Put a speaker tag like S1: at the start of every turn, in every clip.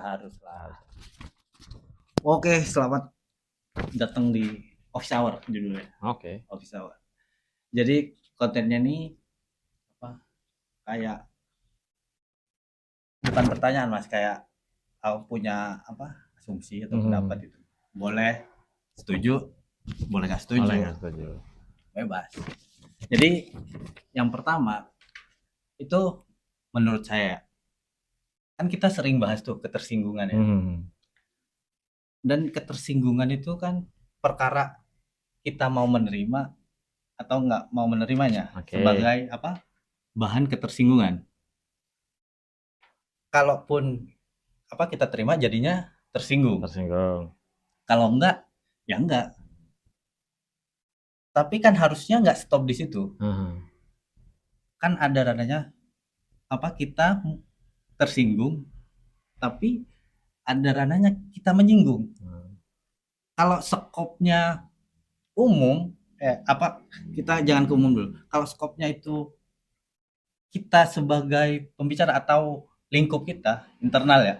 S1: harus lah.
S2: Harus.
S1: Oke, selamat datang di Office Hour judulnya.
S2: Oke.
S1: Office Hour. Jadi kontennya nih kayak bukan pertanyaan Mas, kayak aku punya asumsi atau pendapat itu. Boleh setuju, boleh nggak setuju.
S2: Boleh nggak setuju.
S1: Bebas. Jadi yang pertama itu menurut saya kan kita sering bahas tuh ketersinggungan ya. Dan ketersinggungan itu kan perkara kita mau menerima atau nggak mau menerimanya sebagai bahan ketersinggungan. Kalaupun kita terima jadinya tersinggung. Kalau enggak ya enggak. Tapi kan harusnya nggak stop di situ. Kan ada ranahnya kita tersinggung, tapi ada ranahnya kita menyinggung. Kalau skopnya umum, kita jangan ke umum dulu. Kalau skopnya itu kita sebagai pembicara atau lingkup kita internal ya,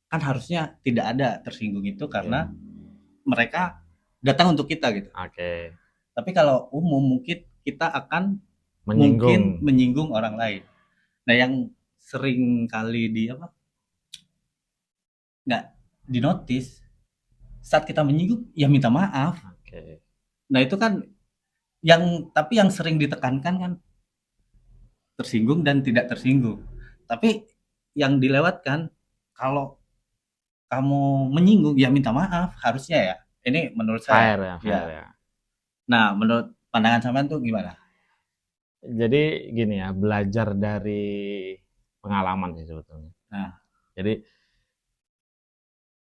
S1: kan harusnya tidak ada tersinggung itu karena mereka datang untuk kita gitu. Tapi kalau umum mungkin kita akan menyinggung orang lain. Nah yang sering kali nggak dinotis saat kita menyinggung ya minta maaf. Nah itu kan tapi yang sering ditekankan kan tersinggung dan tidak tersinggung. Tapi yang dilewatkan kalau kamu menyinggung ya minta maaf harusnya ya. Ini menurut saya.
S2: Fair ya.
S1: Nah menurut pandangan sampean tuh gimana?
S2: Jadi gini ya, belajar dari pengalaman sih sebetulnya. Jadi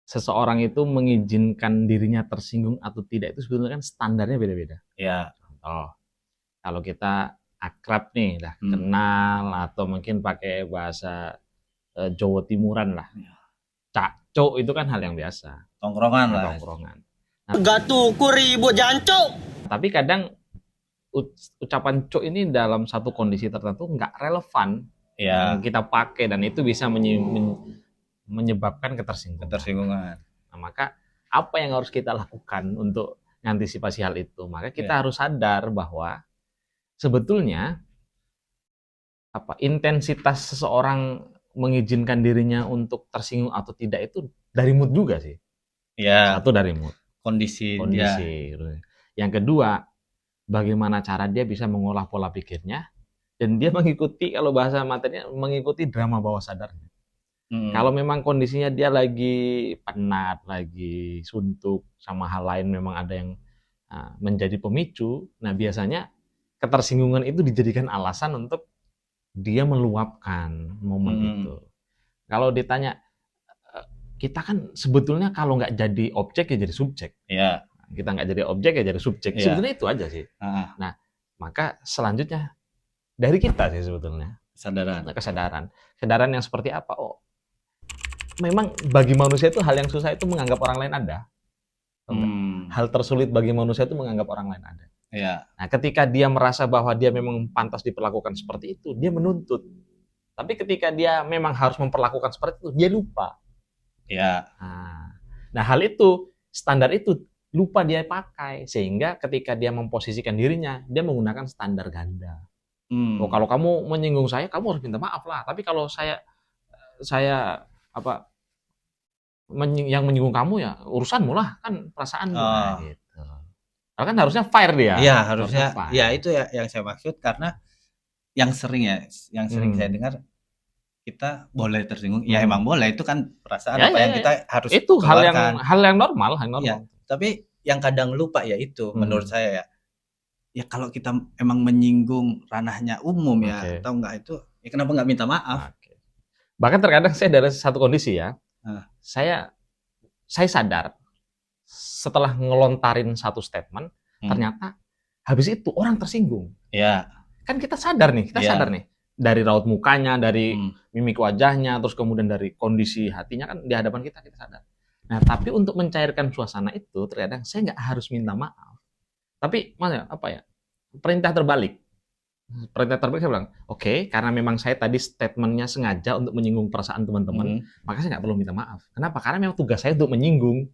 S2: seseorang itu mengizinkan dirinya tersinggung atau tidak itu sebetulnya kan standarnya beda-beda. Contoh, kalau kita akrab nih, kenal atau mungkin pakai bahasa Jawa Timuran lah, cak-cok itu kan hal yang biasa.
S1: Tongkrongan lah.
S2: Gatuku ribut jancok. Tapi kadang ucapan cok ini dalam satu kondisi tertentu nggak relevan yang kita pakai dan itu bisa menyebabkan ketersinggungan. Nah, maka apa yang harus kita lakukan untuk mengantisipasi hal itu? Maka kita harus sadar bahwa sebetulnya intensitas seseorang mengizinkan dirinya untuk tersinggung atau tidak itu dari mood juga sih. Satu dari mood, kondisi. Yang kedua, bagaimana cara dia bisa mengolah pola pikirnya dan dia mengikuti, kalau bahasa materinya, mengikuti drama bawah sadarnya. Kalau memang kondisinya dia lagi penat, lagi suntuk, sama hal lain memang ada yang menjadi pemicu, nah biasanya ketersinggungan itu dijadikan alasan untuk dia meluapkan momen itu. Kalau ditanya, kita kan sebetulnya kalau nggak jadi objek ya jadi subjek. Kita nggak jadi objek ya jadi subjek. Sebetulnya itu aja sih. Nah, maka selanjutnya dari kita sih sebetulnya. Kesadaran yang seperti apa? Oh, memang bagi manusia itu hal yang susah itu menganggap orang lain ada. Hal tersulit bagi manusia itu menganggap orang lain ada. Nah, ketika dia merasa bahwa dia memang pantas diperlakukan seperti itu, dia menuntut. Tapi ketika dia memang harus memperlakukan seperti itu, dia lupa. Nah, hal itu, standar itu lupa dia pakai, sehingga ketika dia memposisikan dirinya, dia menggunakan standar ganda. Oh, kalau kamu menyinggung saya, kamu harus minta maaf lah. Tapi kalau saya yang menyinggung kamu ya urusanmu lah, kan perasaanmu gitu. Karena kan harusnya fair dia.
S1: Iya, harusnya. Ya itu ya yang saya maksud, karena yang sering saya dengar kita boleh tersinggung. Ya emang boleh, itu kan perasaan yang kita harus
S2: itu
S1: keluarkan.
S2: hal yang normal.
S1: Ya, tapi yang kadang lupa ya itu menurut saya ya. Ya kalau kita emang menyinggung ranahnya umum ya atau enggak itu, ya kenapa nggak minta maaf?
S2: Bahkan terkadang saya dari satu kondisi ya, saya sadar setelah ngelontarin satu statement, ternyata habis itu orang tersinggung. Kan kita sadar nih, dari raut mukanya, dari mimik wajahnya, terus kemudian dari kondisi hatinya kan di hadapan kita sadar. Nah, tapi untuk mencairkan suasana itu terkadang saya nggak harus minta maaf. Tapi perintah terbalik. Perintah terbaik saya bilang, oke, karena memang saya tadi statementnya sengaja untuk menyinggung perasaan teman-teman, maka saya nggak perlu minta maaf. Kenapa? Karena memang tugas saya untuk menyinggung.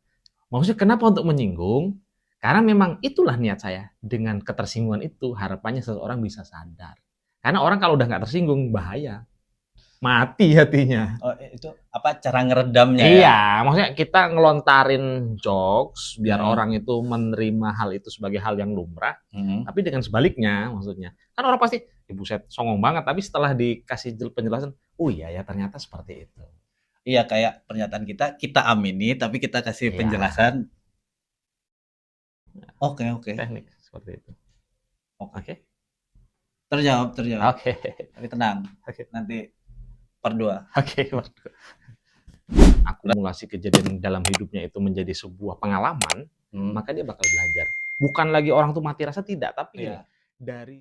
S2: Maksudnya kenapa untuk menyinggung? Karena memang itulah niat saya. Dengan ketersinggungan itu, harapannya seseorang bisa sadar. Karena orang kalau udah nggak tersinggung, bahaya. Mati hatinya.
S1: Oh, itu apa cara ngeredamnya
S2: Iya,
S1: ya?
S2: maksudnya kita ngelontarin jokes biar orang itu menerima hal itu sebagai hal yang lumrah, tapi dengan sebaliknya maksudnya. Kan orang pasti, ibu saya songong banget, tapi setelah dikasih penjelasan, oh iya ya ternyata seperti itu.
S1: Iya, kayak pernyataan kita amini, tapi kita kasih penjelasan. Oke.
S2: Teknik seperti itu. Oke.
S1: Terjawab.
S2: Oke.
S1: Tapi tenang. Nanti part 2.
S2: Oke, akumulasi kejadian dalam hidupnya itu menjadi sebuah pengalaman, maka dia bakal belajar. Bukan lagi orang tuh mati rasa, tidak, tapi dari